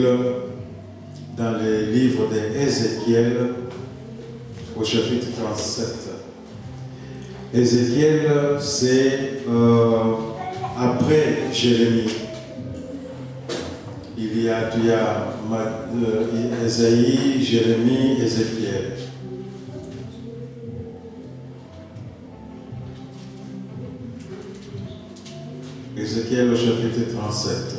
Bible dans les livres d'Ézéchiel au chapitre 37. Ézéchiel, c'est après Jérémie. Il y a Ésaïe, Jérémie, Ézéchiel. Ézéchiel au chapitre 37.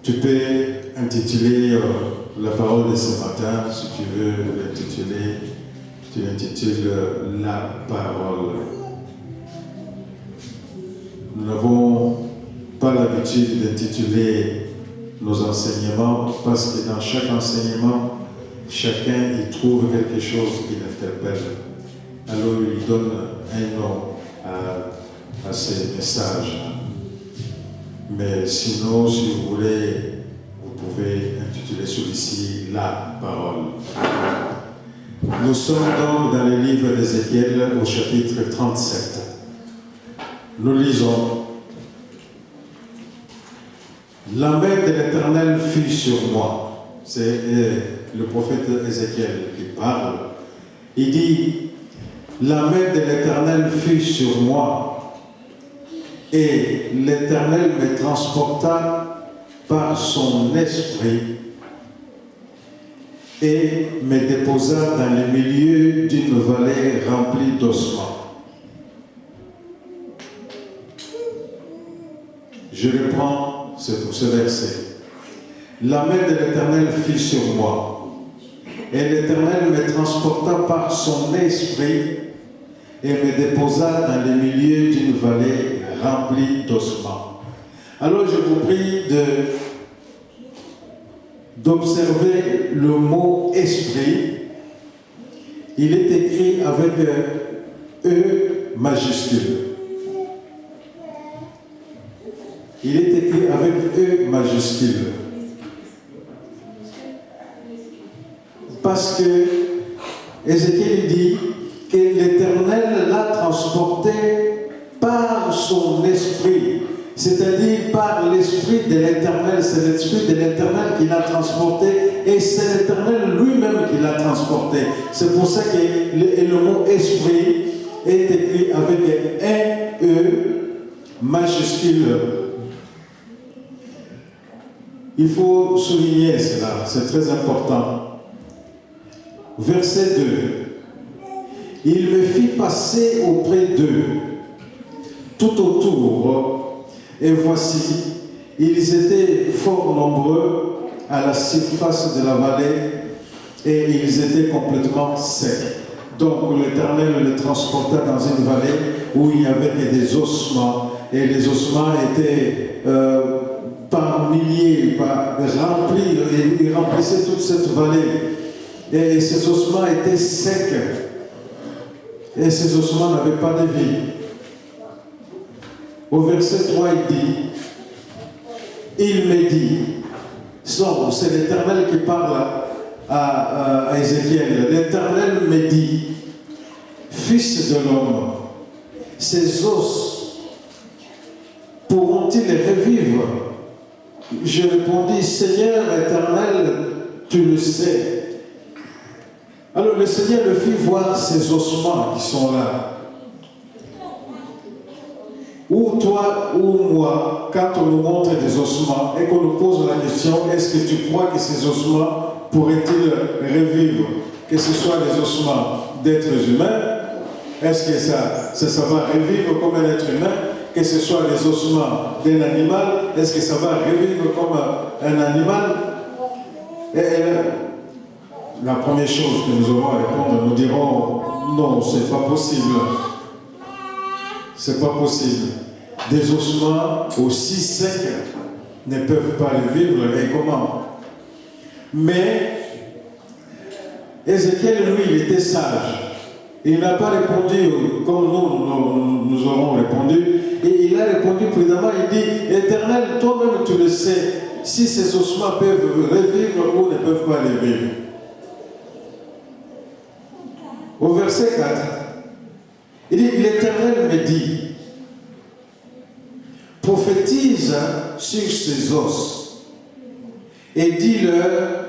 Tu peux intituler la parole de ce matin, si tu veux l'intituler, tu l'intitules la parole. Nous n'avons pas l'habitude d'intituler nos enseignements parce que dans chaque enseignement, chacun y trouve quelque chose qui l'interpelle. Alors il lui donne un nom à ces messages. Mais sinon, si vous voulez, vous pouvez intituler celui-ci la parole. Nous sommes donc dans le livre d'Ézéchiel au chapitre 37. Nous lisons: La main de l'Éternel fut sur moi. C'est le prophète Ézéchiel qui parle. Il dit: La main de l'Éternel fut sur moi. Et l'Éternel me transporta par son esprit et me déposa dans le milieu d'une vallée remplie d'ossements. Je reprends ce verset. La main de l'Éternel fut sur moi, et l'Éternel me transporta par son esprit et me déposa dans le milieu d'une vallée remplie d'ossements. Alors je vous prie d'observer le mot esprit. Il est écrit avec E majuscule. Il est écrit avec E majuscule. Parce que Ézéchiel dit que l'Éternel l'a transporté par son esprit, c'est-à-dire par l'esprit de l'Éternel. C'est l'esprit de l'Éternel qui l'a transporté et c'est l'Éternel lui-même qui l'a transporté. C'est pour ça que le mot esprit est écrit avec un E majuscule. Il faut souligner cela, c'est très important. Verset 2. Il me fit passer auprès d'eux, tout autour, et voici, ils étaient fort nombreux à la surface de la vallée, et ils étaient complètement secs. Donc l'Éternel les transporta dans une vallée où il n'y avait que des ossements, et les ossements étaient par milliers, remplis, et ils remplissaient toute cette vallée. Et ces ossements étaient secs. Et ces ossements n'avaient pas de vie. Au verset 3, il dit, il me dit, c'est l'Éternel qui parle à Ézéchiel. L'Éternel me dit, fils de l'homme, ces os pourront-ils revivre? Je répondis, Seigneur éternel, tu le sais. Alors le Seigneur le fit voir ces ossements qui sont là. Ou toi ou moi, quand on nous montre des ossements et qu'on nous pose la question, est-ce que tu crois que ces ossements pourraient-ils revivre? Que ce soit des ossements d'êtres humains, est-ce que ça va revivre comme un être humain? Que ce soit les ossements d'un animal, est-ce que ça va revivre comme un animal? Et la première chose que nous aurons à répondre, nous dirons non, c'est pas possible. C'est pas possible. Des ossements aussi secs ne peuvent pas revivre. Et comment? Mais Ézéchiel, lui, il était sage. Il n'a pas répondu comme nous aurons répondu. Et il a répondu prudemment, il dit, Éternel, toi-même tu le sais, si ces ossements peuvent revivre ou ne peuvent pas revivre. Au verset 4, il dit, l'Éternel me dit, prophétise sur ces os et dis-leur,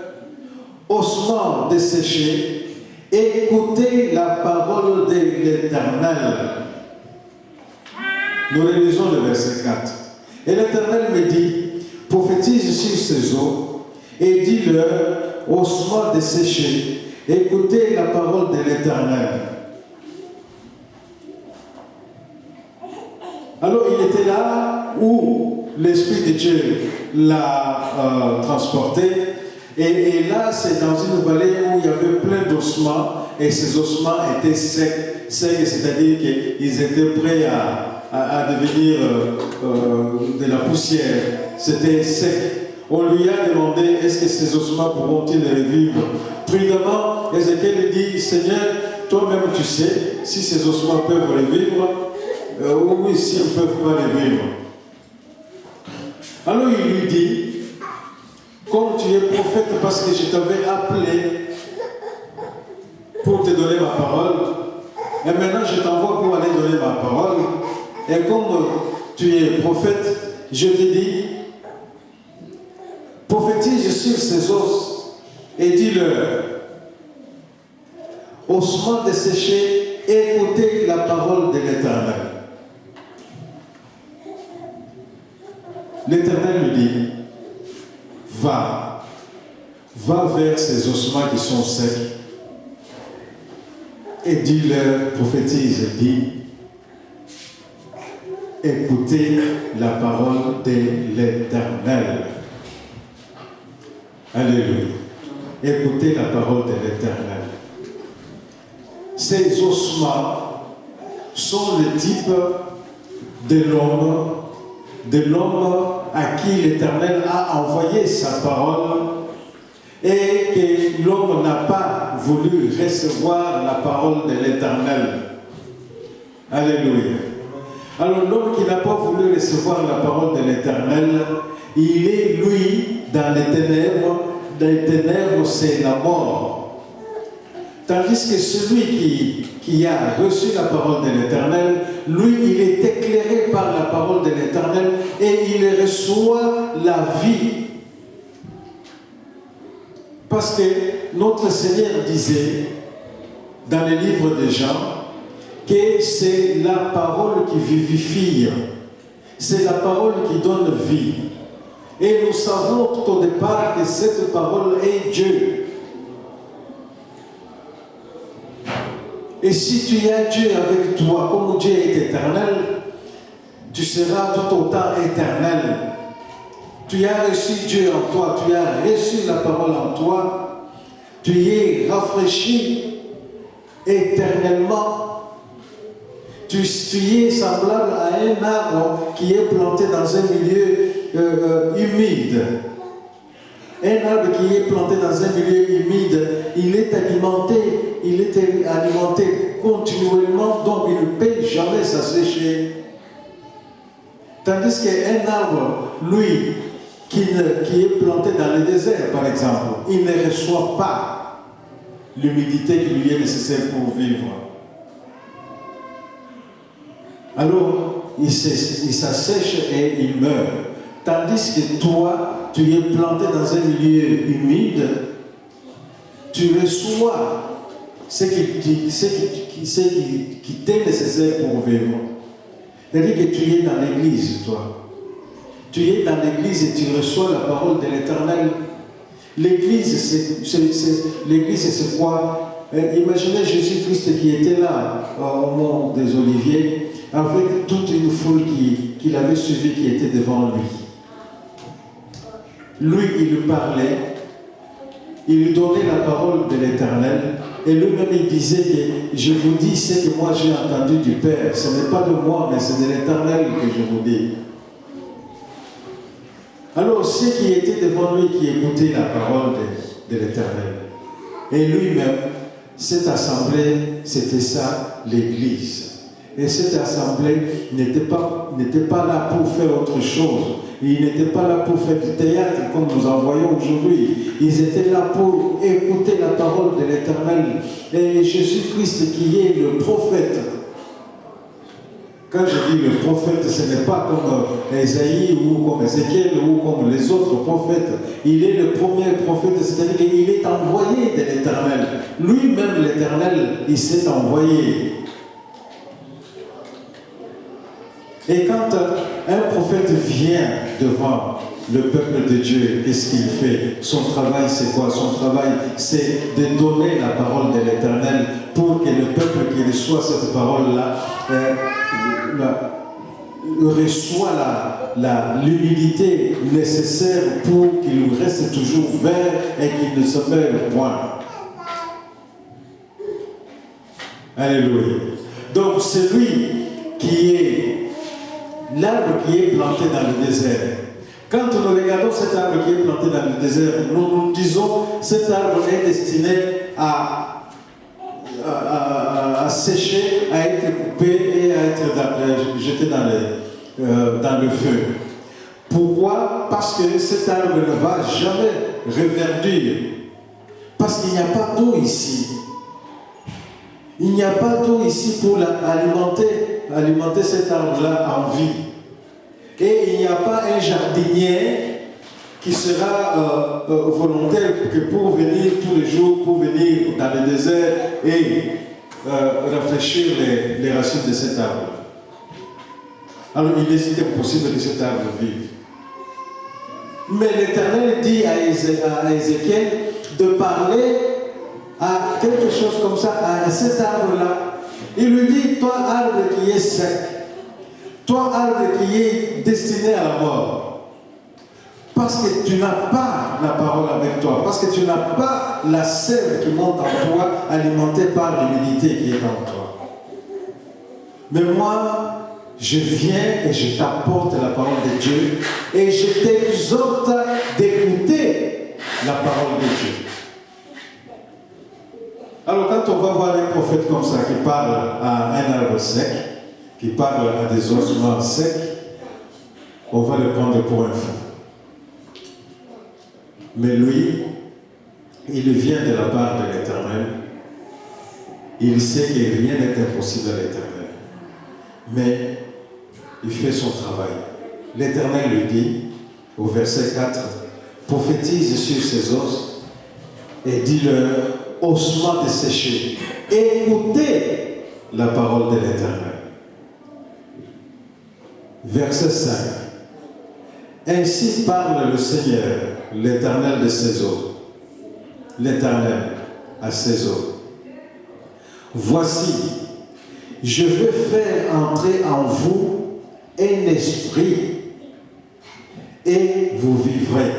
ossements desséchés, écoutez la parole de l'Éternel. Nous relisons le verset 4. Et l'Éternel me dit, prophétise sur ces eaux et dis-leur, ossements desséchés, écoutez la parole de l'Éternel. Alors il était là où l'Esprit de Dieu l'a transporté. Et là, c'est dans une vallée où il y avait plein d'ossements. Et ces ossements étaient secs, c'est-à-dire qu'ils étaient prêts à devenir de la poussière. C'était sec. On lui a demandé, est-ce que ces ossements pourront-ils revivre? Prudemment, Ézéchiel dit, Seigneur, toi-même tu sais si ces ossements peuvent revivre. Oui, s'ils ne peuvent pas revivre. Alors il lui dit, comme tu es prophète parce que je t'avais appelé pour te donner ma parole, et maintenant je t'envoie pour aller donner ma parole, et comme tu es prophète, je te dis, prophétise sur ces os et dis-leur, ossements desséchés, écoutez la parole de l'Éternel. L'Éternel lui dit, va vers ces ossements qui sont secs et dis-leur, prophétise, dis, écoutez la parole de l'Éternel. Alléluia. Écoutez la parole de l'Éternel. Ces ossements sont le type de l'homme à qui l'Éternel a envoyé sa parole et que l'homme n'a pas voulu recevoir la parole de l'Éternel. Alléluia. Alors l'homme qui n'a pas voulu recevoir la parole de l'Éternel, il est lui dans les ténèbres. Les ténèbres, c'est la mort. Tandis que celui qui a reçu la parole de l'Éternel, lui, il est éclairé par la parole de l'Éternel et il reçoit la vie. Parce que notre Seigneur disait dans le livre de Jean que c'est la parole qui vivifie, c'est la parole qui donne vie. Et nous savons tout au départ que cette parole est Dieu. Et si tu as Dieu avec toi, comme Dieu est éternel, tu seras tout autant éternel. Tu as reçu Dieu en toi, tu as reçu la parole en toi, tu es rafraîchi éternellement. Tu es semblable à un arbre qui est planté dans un milieu humide. Un arbre qui est planté dans un milieu humide, il est alimenté continuellement, donc il ne peut jamais s'assécher. Tandis qu'un arbre, lui, qui est planté dans le désert, par exemple, il ne reçoit pas l'humidité qui lui est nécessaire pour vivre. Alors, il s'assèche et il meurt. Tandis que toi, tu es planté dans un milieu humide, tu reçois ce qui t'est nécessaire pour vivre. C'est-à-dire que tu es dans l'église, toi. Tu es dans l'église et tu reçois la parole de l'Éternel. L'église, c'est quoi? Imaginez Jésus-Christ qui était là au mont des Oliviers avec toute une foule qui l'avait suivi, qui était devant lui. Lui, il lui parlait, il lui donnait la parole de l'Éternel et lui-même il disait que je vous dis ce que moi j'ai entendu du Père. Ce n'est pas de moi, mais c'est de l'Éternel que je vous dis. Alors ceux qui étaient devant lui, qui écoutaient la parole de l'Éternel, et lui-même, cette assemblée, c'était ça, l'Église. Et cette assemblée n'était pas là pour faire autre chose. Ils n'étaient pas là pour faire du théâtre comme nous en voyons aujourd'hui. Ils étaient là pour écouter la parole de l'Éternel. Et Jésus-Christ qui est le prophète. Quand je dis le prophète, ce n'est pas comme Esaïe ou comme Ézéchiel ou comme les autres prophètes. Il est le premier prophète, c'est-à-dire qu'il est envoyé de l'Éternel. Lui-même, l'Éternel, il s'est envoyé. Et quand un prophète vient devant le peuple de Dieu, qu'est-ce qu'il fait? Son travail, c'est quoi? Son travail, c'est de donner la parole de l'Éternel pour que le peuple qui reçoit cette parole-là reçoit l'humilité nécessaire pour qu'il reste toujours vert et qu'il ne se perde point. Alléluia. Donc c'est lui qui est l'arbre qui est planté dans le désert. Quand nous regardons cet arbre qui est planté dans le désert, nous disons cet arbre est destiné à sécher, à être coupé et à être jeté dans le feu. Pourquoi? Parce que cet arbre ne va jamais reverdir. Parce qu'il n'y a pas d'eau ici. Il n'y a pas d'eau ici pour alimenter cet arbre-là en vie. Et il n'y a pas un jardinier qui sera volontaire pour venir tous les jours, pour venir dans le désert et rafraîchir les racines de cet arbre. Alors il est impossible que cet arbre vive. Mais l'Éternel dit à Ézéchiel de parler à quelque chose comme ça, à cet arbre-là. Il lui dit, toi arbre qui est sec, toi arbre qui est destiné à la mort, parce que tu n'as pas la parole avec toi, parce que tu n'as pas la sève qui monte en toi, alimentée par l'humilité qui est en toi. Mais moi, je viens et je t'apporte la parole de Dieu et je t'exhorte d'écouter la parole de Dieu. Alors quand on va voir un prophète comme ça qui parle à un arbre sec, qui parle à des ossements secs, on va le prendre pour un fou. Mais lui, il vient de la part de l'Éternel. Il sait que rien n'est impossible à l'Éternel. Mais il fait son travail. L'Éternel lui dit, au verset 4, prophétise sur ses os et dis-leur, ossements desséchés, écoutez la parole de l'Éternel. Verset 5. Ainsi parle le Seigneur, l'Éternel de ses eaux. L'Éternel à ses eaux. Voici, je vais faire entrer en vous un esprit et vous vivrez.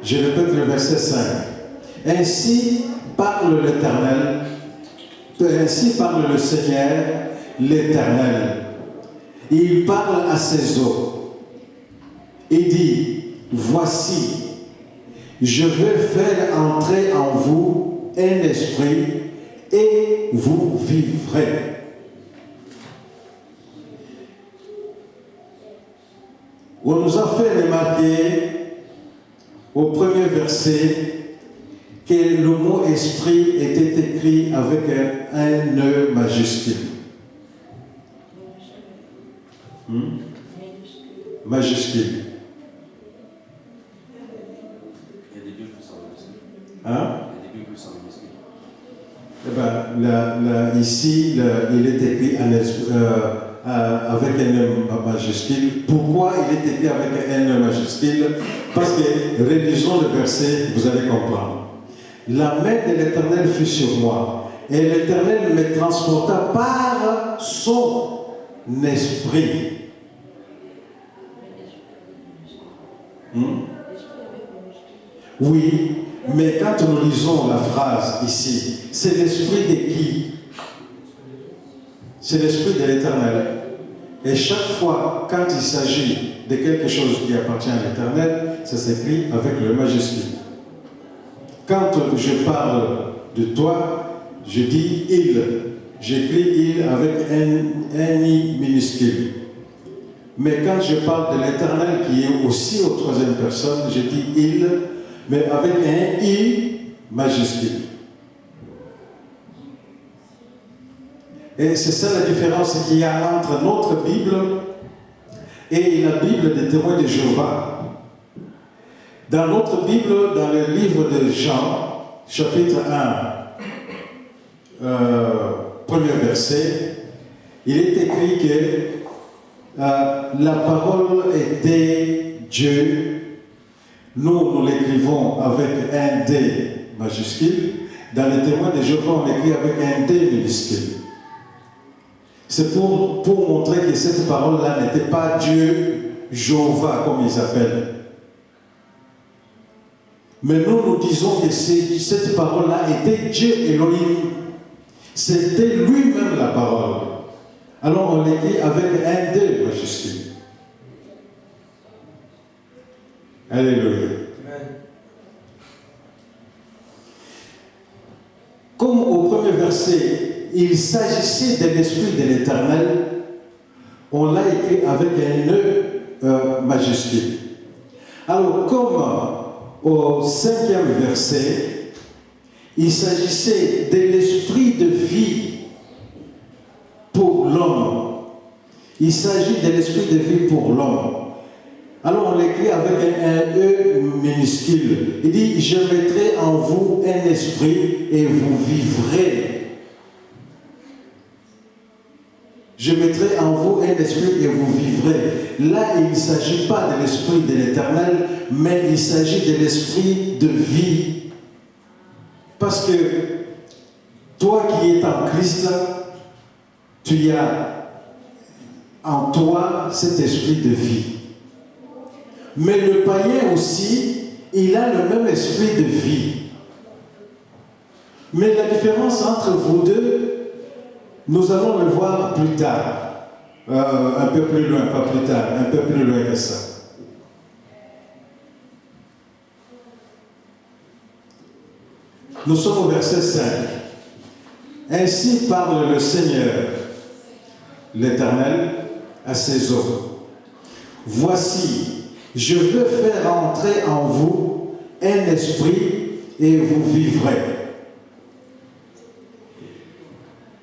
Je répète le verset 5. Ainsi parle l'Éternel, ainsi parle le Seigneur, l'Éternel. Il parle à ses eaux. Il dit, voici, je vais faire entrer en vous un esprit et vous vivrez. On nous a fait remarquer au premier verset que le mot esprit était écrit avec un E majuscule. Majuscule. Il y a des Bibles qui sont majuscules. Hein? Il y a des Bibles qui sont majuscules. Eh bien, ici, il est écrit avec un E majuscule. Pourquoi il est écrit avec un E majuscule? Parce que, relisons le verset, vous allez comprendre. La main de l'Éternel fut sur moi, et l'Éternel me transporta par son esprit. Oui, mais quand nous lisons la phrase ici, c'est l'esprit de qui? C'est l'esprit de l'Éternel. Et chaque fois, quand il s'agit de quelque chose qui appartient à l'Éternel, ça s'écrit avec le majuscule. Quand je parle de toi, je dis il. J'écris il avec un i minuscule. Mais quand je parle de l'Éternel qui est aussi au troisième personne, je dis il, mais avec un i majuscule. Et c'est ça la différence qu'il y a entre notre Bible et la Bible des témoins de Jéhovah. Dans notre Bible, dans le livre de Jean, chapitre 1, premier verset, il est écrit que la parole était Dieu. Nous l'écrivons avec un D majuscule. Dans les témoins de Jéhovah, on l'écrit avec un D minuscule. C'est pour montrer que cette parole-là n'était pas Dieu, Jéhovah, comme ils appellent. Mais nous disons que cette parole-là était Dieu Elohim. C'était lui-même la parole. Alors on l'écrit avec un D majuscule. Alléluia. Comme au premier verset, il s'agissait de l'Esprit de l'Éternel, on l'a écrit avec un E majuscule. Alors, comme au cinquième verset, il s'agissait de l'Esprit de vie pour l'homme. Il s'agit de l'Esprit de vie pour l'homme. Alors, on l'écrit avec un E minuscule. Il dit, je mettrai en vous un esprit et vous vivrez. Je mettrai en vous un esprit et vous vivrez. Là, il ne s'agit pas de l'esprit de l'Éternel, mais il s'agit de l'esprit de vie. Parce que toi qui es en Christ, tu as en toi cet esprit de vie. Mais le païen aussi, il a le même esprit de vie. Mais la différence entre vous deux, nous allons le voir plus tard, un peu plus loin, pas plus tard, un peu plus loin que ça. Nous sommes au verset 5. Ainsi parle le Seigneur, l'Éternel, à ses hommes. Voici, je veux faire entrer en vous un esprit et vous vivrez.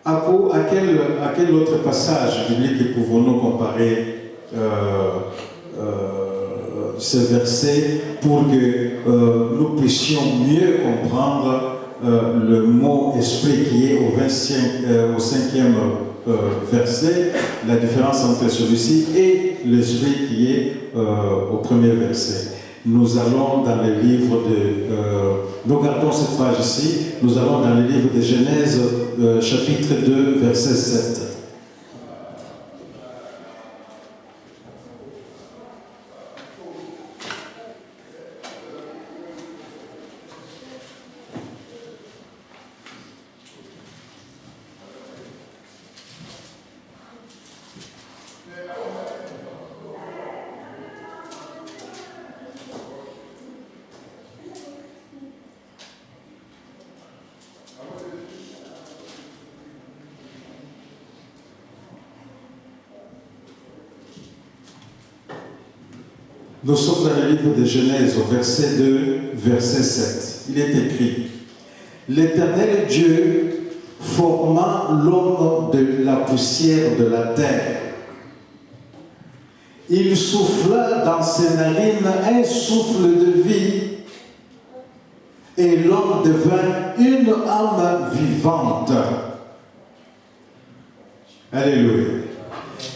À quel autre passage biblique pouvons-nous comparer ce verset pour que nous puissions mieux comprendre le mot esprit qui est au cinquième verset, la différence entre celui-ci et l'esprit qui est au premier verset. Nous allons dans le livre de... nous gardons cette page ici, nous allons dans le livre de Genèse, chapitre 2, verset 7. Nous sommes dans le livre de Genèse, au verset 2, verset 7. Il est écrit: L'Éternel Dieu forma l'homme de la poussière de la terre. Il souffla dans ses narines un souffle de vie, et l'homme devint une âme vivante. Alléluia.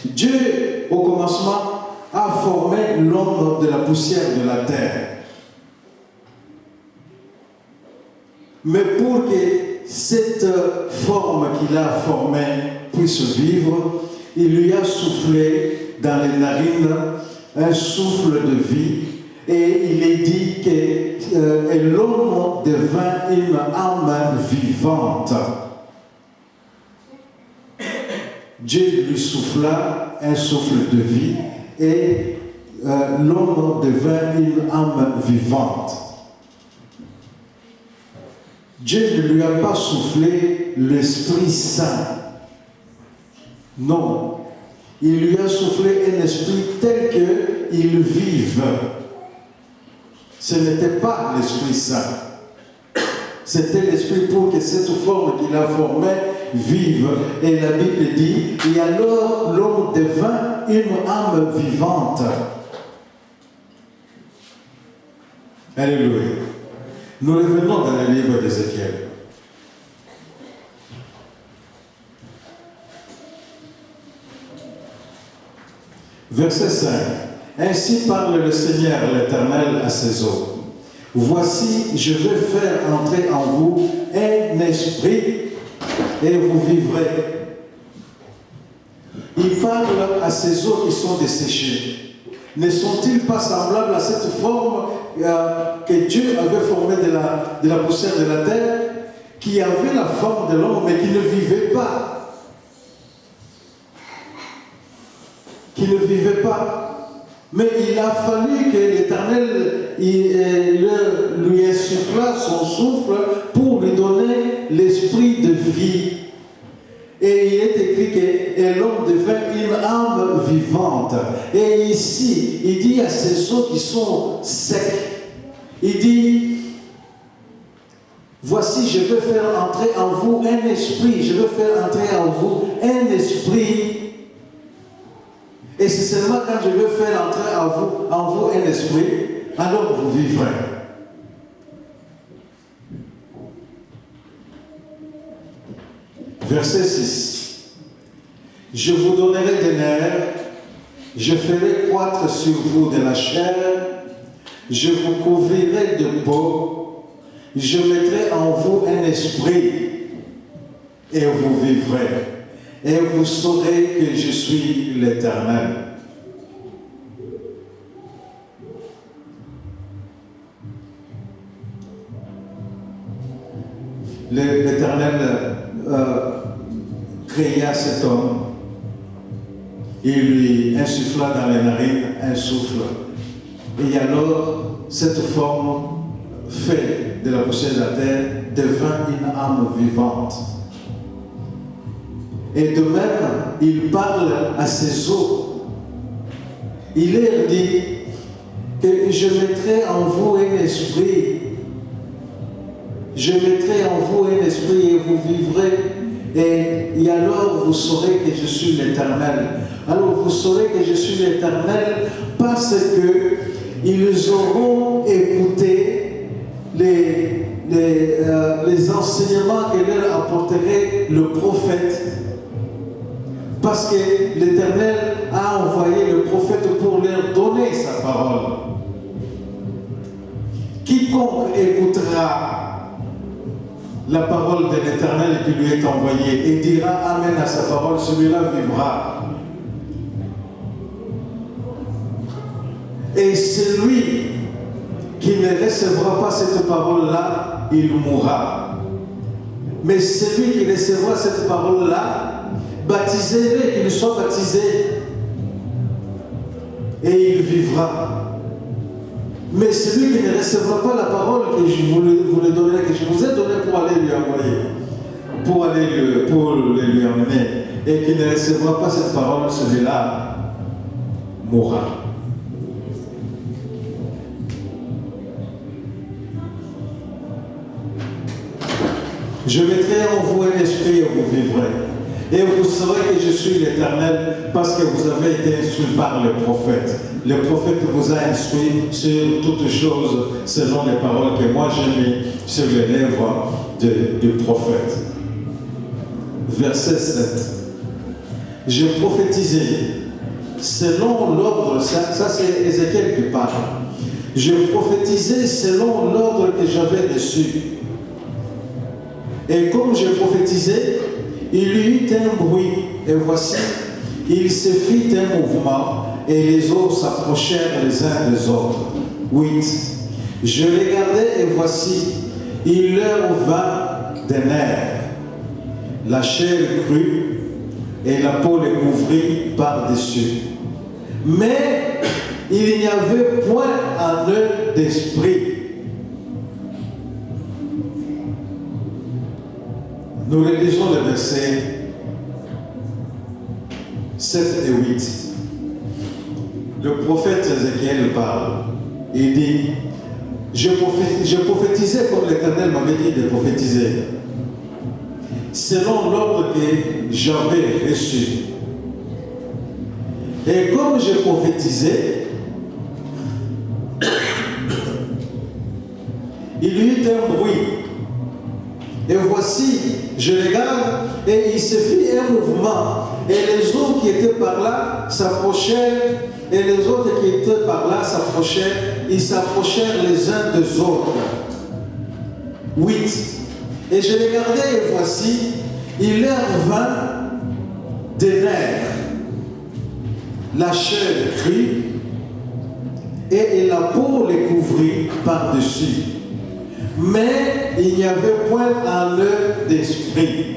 Dieu, au commencement, a formé l'homme de la poussière de la terre. Mais pour que cette forme qu'il a formée puisse vivre, il lui a soufflé dans les narines un souffle de vie, et il est dit que l'homme devint une âme vivante. Dieu lui souffla un souffle de vie, et l'homme devint une âme vivante. Dieu ne lui a pas soufflé l'Esprit Saint. Non. Il lui a soufflé un esprit tel qu'il vive. Ce n'était pas l'Esprit Saint. C'était l'Esprit pour que cette forme qu'il a formée vive. Et la Bible dit, et alors l'homme devint une âme vivante. Alléluia. Nous revenons dans le livre d'Ézéchiel. Verset 5. Ainsi parle le Seigneur l'Éternel à ses hôtes. Voici, je vais faire entrer en vous un esprit et vous vivrez. Il parle à ces eaux qui sont desséchées. Ne sont-ils pas semblables à cette forme que Dieu avait formée de la poussière de la terre, qui avait la forme de l'homme mais qui ne vivait pas? Qui ne vivait pas. Mais il a fallu que l'Éternel lui insuffla son souffle pour lui donner l'esprit de vie. Et il est écrit que l'homme devint une âme vivante. Et ici, il dit à ces eaux qui sont secs, il dit, voici, je vais faire entrer en vous un esprit, je vais faire entrer en vous un esprit. Et c'est seulement quand je vais faire entrer en vous un esprit, alors vous vivrez. Verset 6. Je vous donnerai des nerfs, je ferai croître sur vous de la chair, je vous couvrirai de peau, je mettrai en vous un esprit, et vous vivrez. Et vous saurez que je suis l'Éternel. L'Éternel créa cet homme. Il lui insuffla dans les narines un souffle. Et alors, cette forme faite de la poussière de la terre devint une âme vivante. Et de même, il parle à ses eaux. Il leur dit que je mettrai en vous un esprit. Je mettrai en vous un esprit et vous vivrez. Et alors vous saurez que je suis l'Éternel. Alors vous saurez que je suis l'Éternel parce que ils auront écouté les enseignements que leur apporterait le prophète. Parce que l'Éternel a envoyé le prophète pour leur donner sa parole. Quiconque écoutera la parole de l'Éternel qui lui est envoyée et dira Amen à sa parole, celui-là vivra. Et celui qui ne recevra pas cette parole-là, il mourra. Mais celui qui recevra cette parole-là, baptisez-le, qu'il soit baptisé, et il vivra. Mais celui qui ne recevra pas la parole que je vous ai donnée, que je vous ai donnée pour aller lui envoyer, pour lui emmener, et qui ne recevra pas cette parole, celui-là mourra. Je mettrai en vous un esprit et vous vivrez. Et vous saurez que je suis l'Éternel parce que vous avez été instruit par le prophète. Le prophète vous a instruit sur toutes choses selon les paroles que moi j'ai mis sur les lèvres du prophète. Verset 7. Je prophétisais selon l'ordre, ça c'est Ézéchiel qui parle. Je prophétisais selon l'ordre que j'avais reçu. Et comme je prophétisais, il y eut un bruit, et voici, il se fit un mouvement, et les eaux s'approchèrent les uns des autres. 8. Je regardais, et voici, il leur vint des nerfs. La chair crut, et la peau les couvrit par-dessus. Mais il n'y avait point en eux d'esprit. Nous réalisons les versets 7 et 8. Le prophète Ézéchiel parle. Il dit, je prophétisais comme l'Éternel m'avait dit de prophétiser, selon l'ordre que j'avais reçu. Et comme je prophétisais, il y eut un bruit. Et voici, je regarde, et il se fit un mouvement. Et les autres qui étaient par là s'approchèrent, et les autres qui étaient par là s'approchèrent. Ils s'approchèrent les uns des autres. 8. Et je regardais, et voici, il leur vint des nerfs, la chair crue, et la peau les couvrit par-dessus. Mais il n'y avait point en eux d'esprit.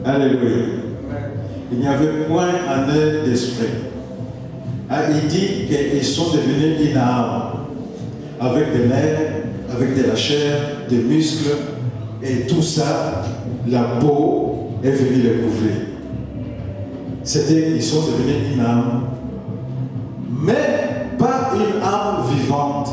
Alléluia. Il n'y avait point en eux d'esprit. Il dit qu'ils sont devenus une âme, avec des nerfs, avec de la chair, des muscles, et tout ça, la peau est venue les couvrir. Ils sont devenus une âme, mais pas une âme vivante.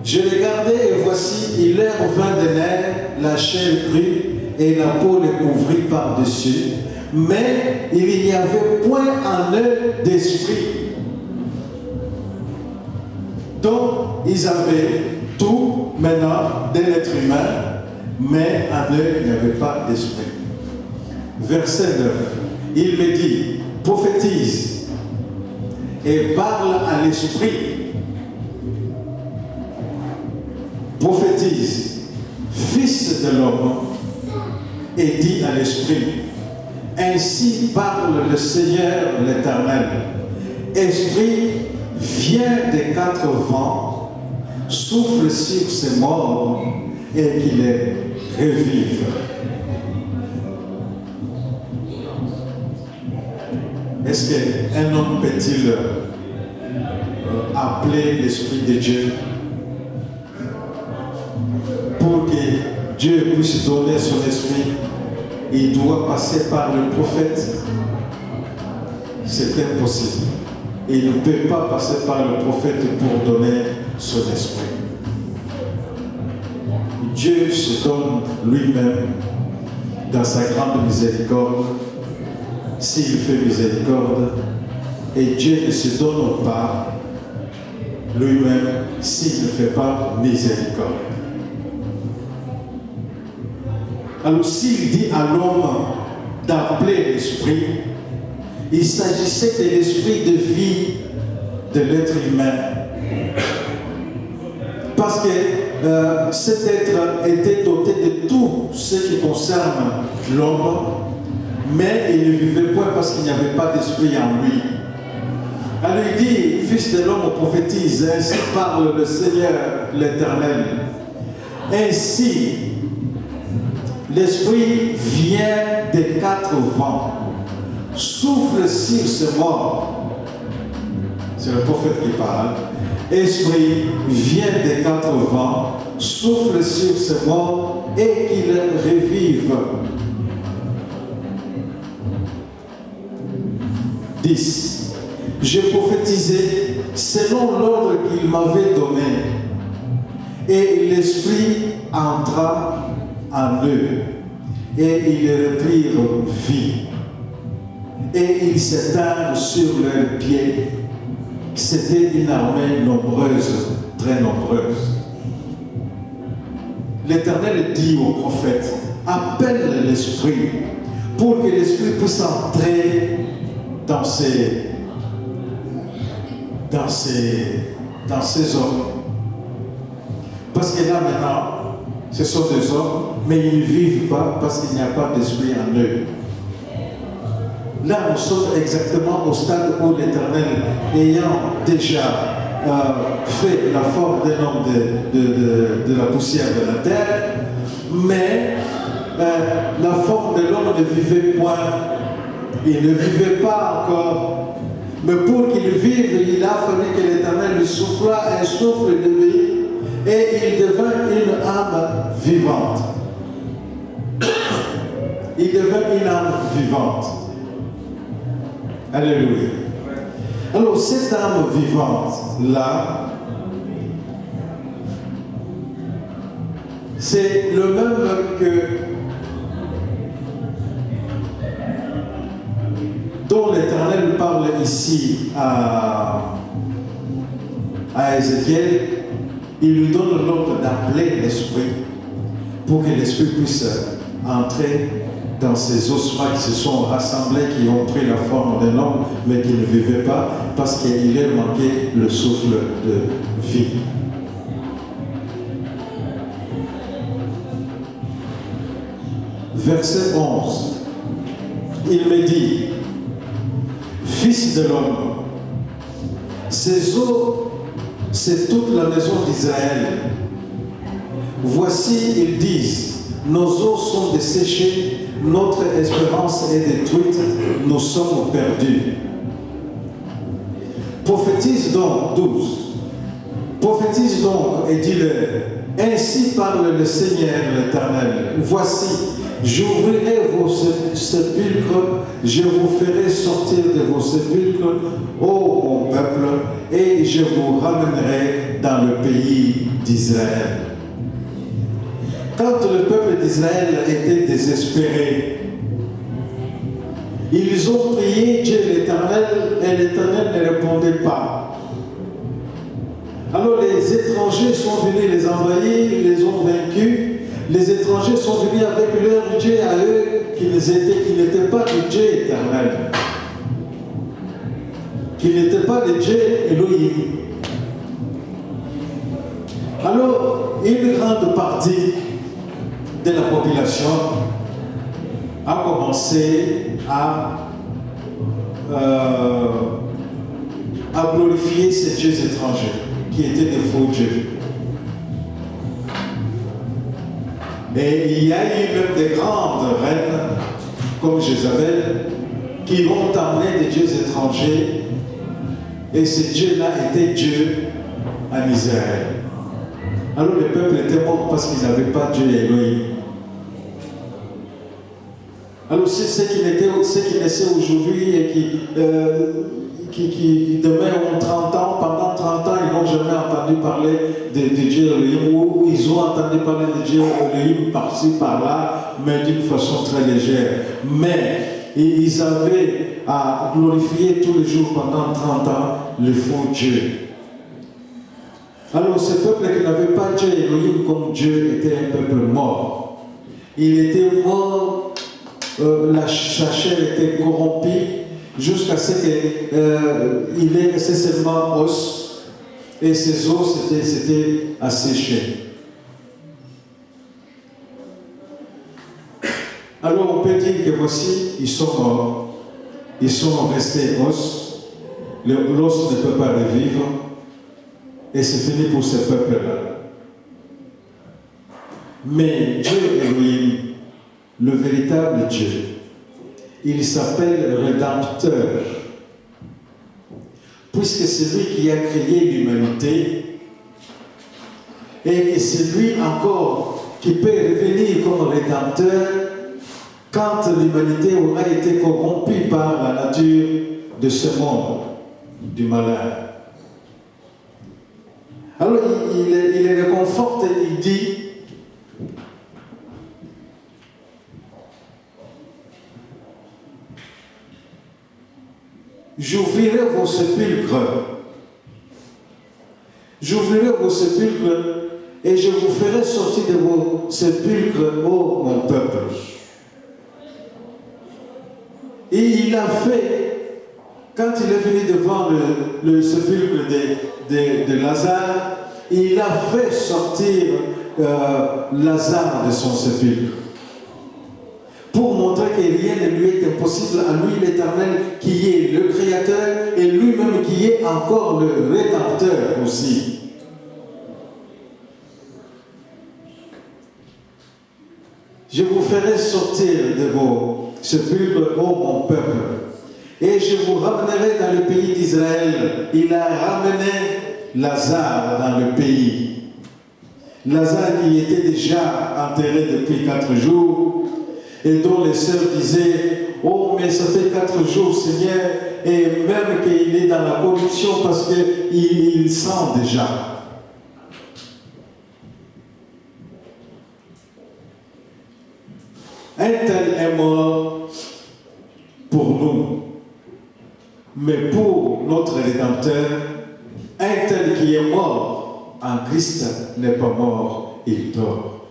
Je regardais et voici, il leur vint des nerfs, la chair crue et la peau les couvrit par-dessus, mais il n'y avait point en eux d'esprit. Donc, ils avaient tout maintenant d'un être humain, mais en eux, il n'y avait pas d'esprit. Verset 9, il me dit, prophétise et parle à l'esprit. Prophétise, fils de l'homme, et dit à l'esprit, ainsi parle le Seigneur l'Éternel. Esprit, viens des 4 vents, souffle sur ces morts et qu'il les revive. Est-ce qu'un homme peut-il appeler l'Esprit de Dieu pour que Dieu puisse donner son esprit? Il doit passer par le prophète. C'est impossible. Il ne peut pas passer par le prophète pour donner son esprit. Dieu se donne lui-même dans sa grande miséricorde, s'il fait miséricorde, et Dieu ne se donne pas lui-même s'il ne fait pas miséricorde. Alors s'il dit à l'homme d'appeler l'esprit, il s'agissait de l'esprit de vie de l'être humain. Parce que cet être était doté de tout ce qui concerne l'homme, mais il ne vivait point parce qu'il n'y avait pas d'esprit en lui. Alors il dit, fils de l'homme prophétise, ainsi parle le Seigneur l'Éternel. Ainsi, l'esprit vient des 4 vents, souffle sur ce morts. C'est le prophète qui parle. Esprit vient des 4 vents, souffle sur ce morts et qu'il revive. 10. Je prophétisais selon l'ordre qu'il m'avait donné, et l'esprit entra en eux, et ils reprirent vie, et ils s'éteignirent sur leurs pieds. C'était une armée nombreuse, très nombreuse. L'Éternel dit au prophète, appelle l'esprit, pour que l'esprit puisse entrer dans ces hommes. Parce que là maintenant, ce sont des hommes, mais ils ne vivent pas parce qu'il n'y a pas d'esprit en eux. Là, nous sommes exactement au stade où l'Éternel, ayant déjà fait la forme d'un homme de la poussière de la terre, mais la forme de l'homme ne vivait point. Il ne vivait pas encore. Mais pour qu'il vive, il a fallu que l'Éternel lui souffla un souffle de vie et il devint une âme vivante. Il devint une âme vivante. Alléluia. Alors cette âme vivante-là, c'est le même que dont l'Éternel parle ici à Ézéchiel. Il lui donne l'ordre d'appeler l'esprit pour que l'esprit puisse entrer dans ces ossements qui se sont rassemblés, qui ont pris la forme d'un homme, mais qui ne vivaient pas, parce qu'il leur manquait le souffle de vie. Verset 11. Il me dit, Fils de l'homme, ces eaux, c'est toute la maison d'Israël. Voici, ils disent, nos eaux sont desséchées, notre espérance est détruite, nous sommes perdus. Prophétise donc, 12. Prophétise donc et dis-leur, ainsi parle le Seigneur l'Éternel. Voici, j'ouvrirai vos sépulcres, je vous ferai sortir de vos sépulcres, ô mon peuple, et je vous ramènerai dans le pays d'Israël. Quand le peuple d'Israël était désespéré, ils ont prié Dieu l'Éternel et l'Éternel ne répondait pas. Alors les étrangers sont venus les envahir, ils les ont vaincus. Les étrangers sont venus avec leur Dieu à eux qui n'était pas le Dieu éternel, qui n'était pas le Dieu Elohim. Alors une grande partie de la population a commencé à glorifier ces dieux étrangers qui étaient des faux dieux. Et il y a eu même des grandes reines comme Jézabel qui ont amené des dieux étrangers et ces dieux-là étaient dieux en Israël. Alors le peuple était mort parce qu'ils n'avaient pas Dieu Elohim. Alors ceux qui naissaient aujourd'hui et qui demain ont 30 ans, pendant 30 ans, ils n'ont jamais entendu parler de Dieu Elohim, ou ils ont entendu parler de Dieu Elohim par-ci, par-là, mais d'une façon très légère. Mais ils avaient à glorifier tous les jours pendant 30 ans le faux Dieu. Alors ce peuple qui n'avait pas Dieu Elohim comme Dieu était un peuple mort. Il était mort, sa chair était corrompue jusqu'à ce qu'il ait resté seulement os et ses os s'étaient asséchés. Alors on peut dire que voici, ils sont morts, ils sont restés os, l'os ne peut pas revivre. Et c'est fini pour ce peuple-là. Mais Dieu Elohim, le véritable Dieu, il s'appelle Rédempteur. Puisque c'est lui qui a créé l'humanité, et c'est lui encore qui peut revenir comme Rédempteur quand l'humanité aura été corrompue par la nature de ce monde, du malin. Alors il les réconforte et il dit, j'ouvrirai vos sépulcres, et je vous ferai sortir de vos sépulcres, ô mon peuple. Et il a fait, quand il est venu devant le sépulcre de Lazare, il a fait sortir Lazare de son sépulcre pour montrer que rien ne lui est impossible à lui l'Éternel qui est le Créateur et lui-même qui est encore le Rédempteur aussi. Je vous ferai sortir de vos sépulcres, ô mon peuple, et je vous ramènerai dans le pays d'Israël. Il a ramené Lazare dans le pays. Lazare qui était déjà enterré depuis 4 jours et dont les sœurs disaient « Oh, mais ça fait 4 jours, Seigneur, et même qu'il est dans la corruption parce qu'il sent déjà. » Un tel est mort pour nous, mais pour notre Rédempteur, un tel qui est mort en Christ n'est pas mort, il dort.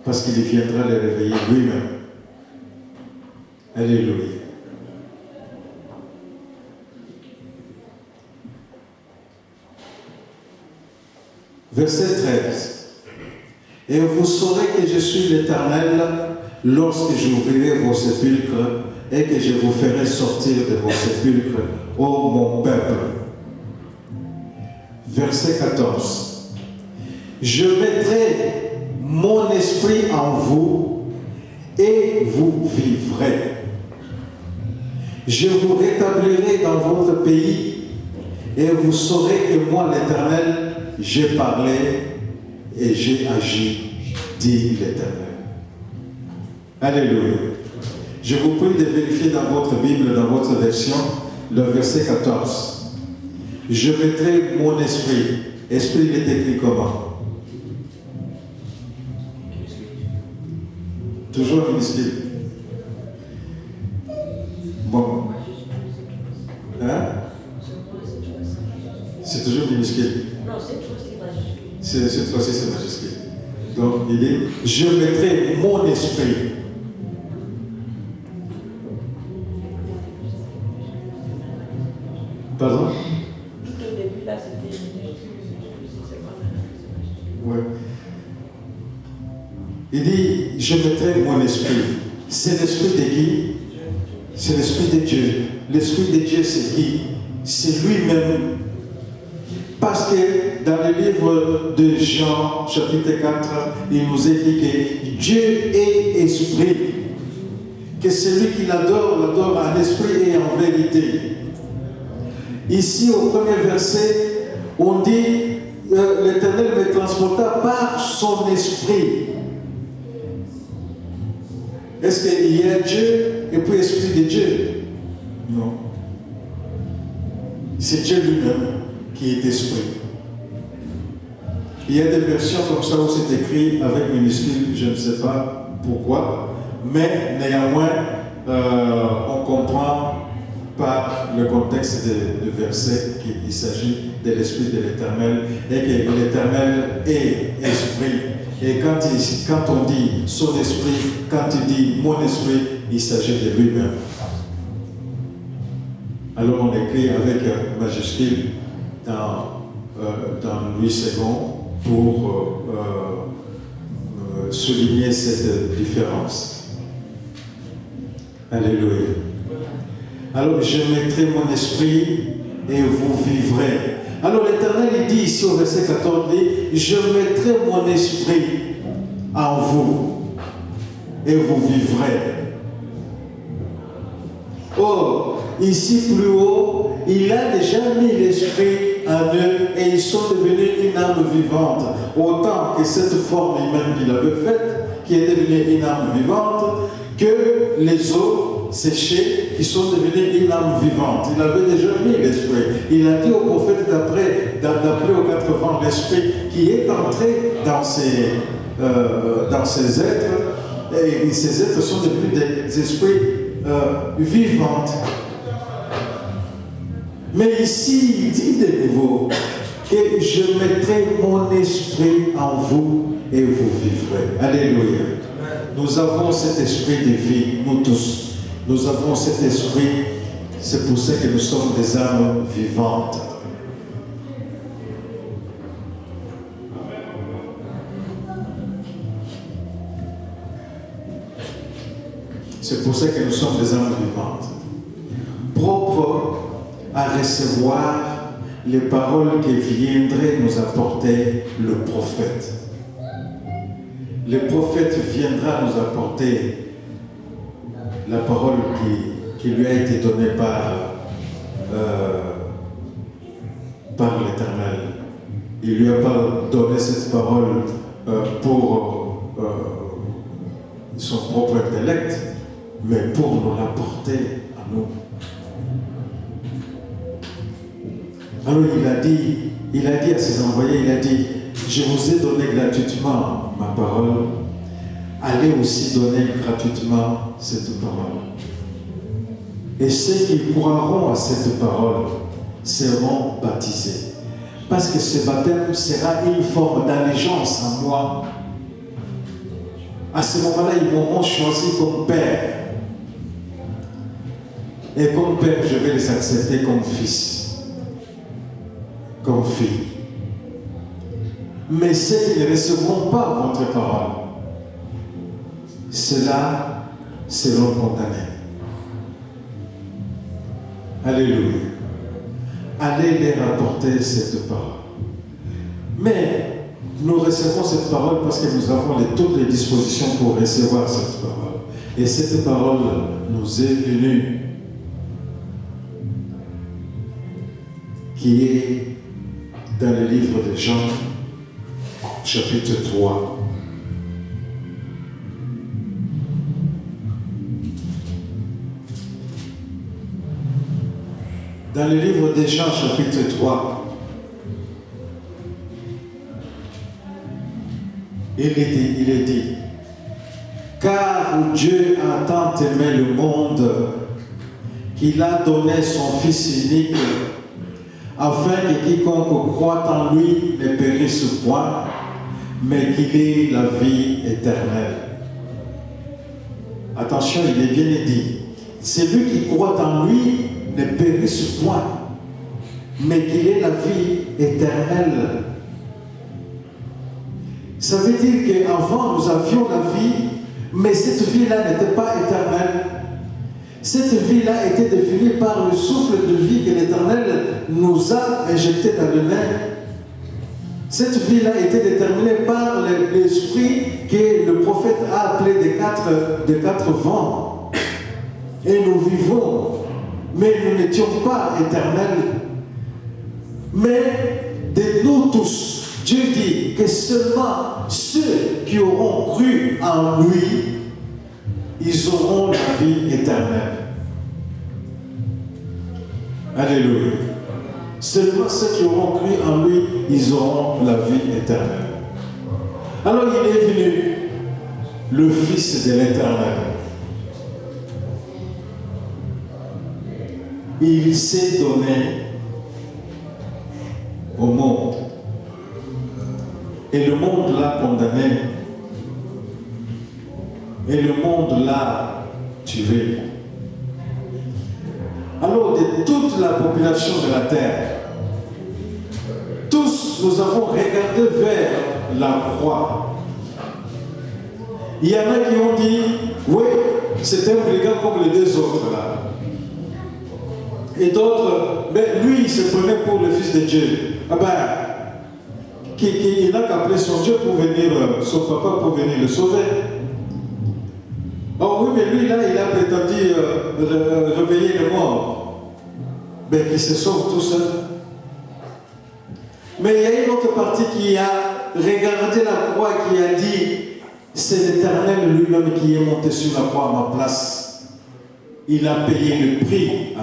Parce qu'il viendra le réveiller lui-même. Alléluia. Verset 13. Et vous saurez que je suis l'Éternel lorsque j'ouvrirai vos sépulcres et que je vous ferai sortir de vos sépulcres, ô mon peuple. Verset 14. Je mettrai mon esprit en vous et vous vivrez. Je vous rétablirai dans votre pays et vous saurez que moi, l'Éternel, j'ai parlé et j'ai agi, dit l'Éternel. Alléluia. Je vous prie de vérifier dans votre Bible, dans votre version, le verset 14. Je mettrai mon esprit. Esprit, il est écrit comment? Toujours minuscule. Bon. Hein? C'est toujours minuscule. Non, cette fois-ci majuscule. Cette fois-ci, c'est majuscule. Donc, il dit, je mettrai mon esprit. Pardon? Tout au début, là, c'était c'est pas majuscule. Ouais. Il dit, je mettrai mon esprit. C'est l'esprit de qui? C'est l'esprit de Dieu. L'esprit de Dieu, c'est qui? C'est lui-même. Parce que dans le livre de Jean, chapitre 4, il nous est dit que Dieu est esprit. Que celui qui l'adore, l'adore en esprit et en vérité. Ici, au premier verset, on dit l'Éternel me transporta par son esprit. Est-ce qu'il y a Dieu et puis l'esprit de Dieu? Non. C'est Dieu lui-même qui est esprit. Il y a des versions comme ça où c'est écrit avec minuscule, je ne sais pas pourquoi, mais néanmoins, on comprend par le contexte du verset qu'il s'agit de l'esprit de l'Éternel et que l'Éternel est esprit. Et quand on dit son esprit, quand il dit mon esprit, il s'agit de lui-même. Alors on écrit avec majuscule dans Louis II pour souligner cette différence. Alléluia. Alors je mettrai mon esprit et vous vivrez. Alors l'Éternel il dit ici au verset 14, il dit, je mettrai mon esprit en vous et vous vivrez. Or, ici plus haut, il a déjà mis l'esprit en eux et ils sont devenus une âme vivante. Autant que cette forme humaine qu'il avait faite, qui est devenue une âme vivante, que les eaux séchées qui sont devenues une âme vivante. Il avait déjà mis l'esprit. Il a dit au prophète d'appeler aux 4 vents l'esprit qui est entré dans ces êtres. Et ces êtres sont devenus des esprits vivants. Mais ici, il dit de nouveau que je mettrai mon esprit en vous et vous vivrez. Alléluia. Nous avons cet esprit de vie, nous tous. Nous avons cet esprit, c'est pour ça que nous sommes des âmes vivantes. C'est pour ça que nous sommes des âmes vivantes. Propres à recevoir les paroles que viendrait nous apporter le prophète. le prophète viendra nous apporter la parole qui lui a été donnée par l'Éternel. Il lui a pas donné cette parole pour son propre intellect, mais pour nous l'apporter à nous. Alors il a dit à ses envoyés, il a dit, je vous ai donné gratuitement ma parole, allez aussi donner gratuitement cette parole. Et ceux qui croiront à cette parole seront baptisés. Parce que ce baptême sera une forme d'allégeance à moi. À ce moment-là, ils m'auront choisi comme père. Et comme père, je vais les accepter comme fils, comme fille. Mais ceux qui ne recevront pas votre parole, ceux-là seront condamnés. Alléluia. Allez les rapporter cette parole. Mais nous recevons cette parole parce que nous avons toutes les dispositions pour recevoir cette parole. Et cette parole nous est venue, qui est dans le livre de Jean, chapitre 3. Dans le livre de Jean, chapitre 3, il est dit, car Dieu a tant aimé le monde qu'il a donné son Fils unique, afin que quiconque croit en lui ne périsse point, mais qu'il ait la vie éternelle. Attention, il est bien dit, celui qui croit en lui ne périsse point, mais qu'il ait la vie éternelle. Ça veut dire qu'avant nous avions la vie, mais cette vie-là n'était pas éternelle. Cette vie-là était définie par le souffle de vie que l'Éternel nous a injecté dans le nez. Cette vie-là était déterminée par l'esprit que le prophète a appelé des quatre vents. Et nous vivons, mais nous n'étions pas éternels. Mais de nous tous, Dieu dit que seulement ceux qui auront cru en lui, ils auront la vie éternelle. Alléluia. Seulement ceux qui auront cru en lui, ils auront la vie éternelle. Alors il est venu, le Fils de l'Éternel. Il s'est donné au monde. Et le monde l'a condamné. Et le monde l'a tué. Alors, de toute la population de la terre, tous nous avons regardé vers la croix. Il y en a qui ont dit, oui, c'est un brigand comme les deux autres là. Et d'autres, mais lui, il se prenait pour le Fils de Dieu. Ah ben, il n'a qu'à appeler son Dieu pour venir, son papa pour venir le sauver. Oh oui, mais lui là, il a prétendu réveiller les morts. Mais qu'il se sauve tout seul. Mais il y a une autre partie qui a regardé la croix, qui a dit, c'est l'Éternel lui-même qui est monté sur la croix à ma place. Il a payé le prix.